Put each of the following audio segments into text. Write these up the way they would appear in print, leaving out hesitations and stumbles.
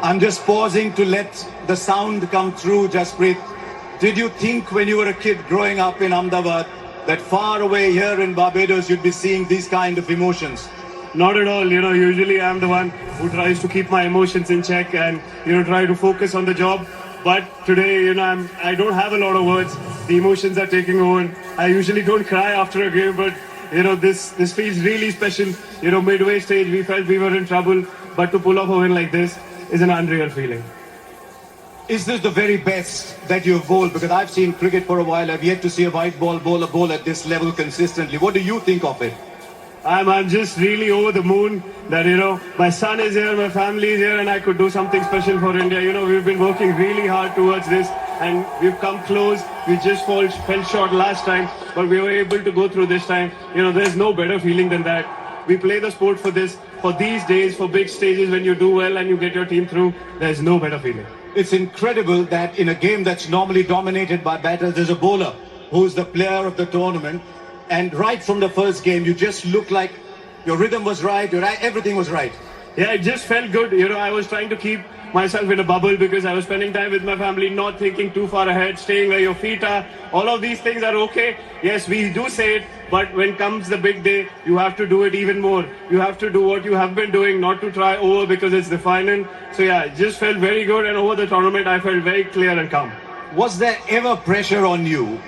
I'm just pausing to let the sound come through, Jasprit. Did you think when you were a kid growing up in Ahmedabad that far away here in Barbados you'd be seeing these kind of emotions? Not at all. Usually I'm the one who tries to keep my emotions in check and, try to focus on the job. But today, I don't have a lot of words. The emotions are taking over. I usually don't cry after a game, but, this feels really special. Midway stage, we felt we were in trouble, but to pull off a win like this is an unreal feeling. Is this the very best that you've bowled? Because I've seen cricket for a while. I've yet to see a white ball bowler bowl at this level consistently. What do you think of it? I'm just really over the moon that, my son is here, my family is here, and I could do something special for India. We've been working really hard towards this, and we've come close. We just fell short last time, but we were able to go through this time. There's no better feeling than that. We play the sport for this, for these days, for big stages when you do well and you get your team through. There's no better feeling. It's incredible that in a game that's normally dominated by batters, there's a bowler who's the player of the tournament. And right from the first game, you just looked like your rhythm was right, everything was right. Yeah, it just felt good. I was trying to keep myself in a bubble because I was spending time with my family, not thinking too far ahead, staying where your feet are. All of these things are okay. Yes, we do say it, but when comes the big day, you have to do it even more. You have to do what you have been doing, not to try over because it's the final. So yeah, it just felt very good, and over the tournament, I felt very clear and calm. Was there ever pressure on you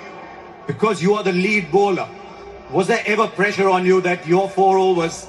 because you are the lead bowler? Was there ever pressure on you that your 4 overs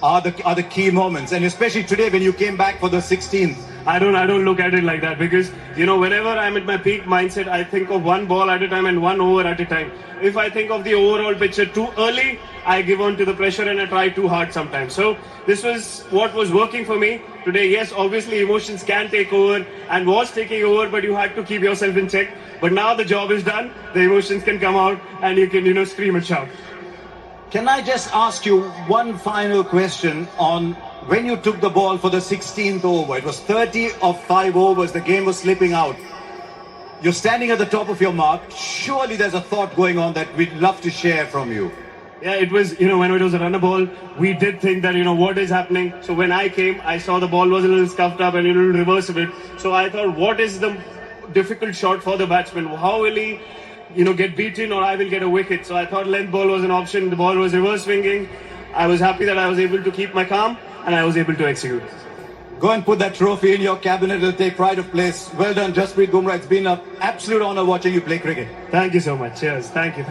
are the key moments, and especially today when you came back for the 16th? I don't look at it like that because, whenever I'm at my peak mindset, I think of one ball at a time and 1 over at a time. If I think of the overall picture too early, I give on to the pressure and I try too hard sometimes. So this was what was working for me today. Yes, obviously emotions can take over and was taking over, but you had to keep yourself in check. But now the job is done, the emotions can come out and you can, scream and shout. Can I just ask you one final question on when you took the ball for the 16th over? It was 30 of 5 overs, the game was slipping out. You're standing at the top of your mark. Surely there's a thought going on that we'd love to share from you. Yeah, it was, when it was a runner ball, we did think that, what is happening? So when I came, I saw the ball was a little scuffed up and a little reverse of it. So I thought, what is the difficult shot for the batsman? How will he get beaten or I will get a wicket? So I thought length ball was an option. The ball was reverse swinging. I was happy that I was able to keep my calm and I was able to execute. Go and put that trophy in your cabinet. It'll take pride of place. Well done, Jasprit Bumrah. It's been an absolute honor watching you play cricket. Thank you so much. Cheers. Thank you.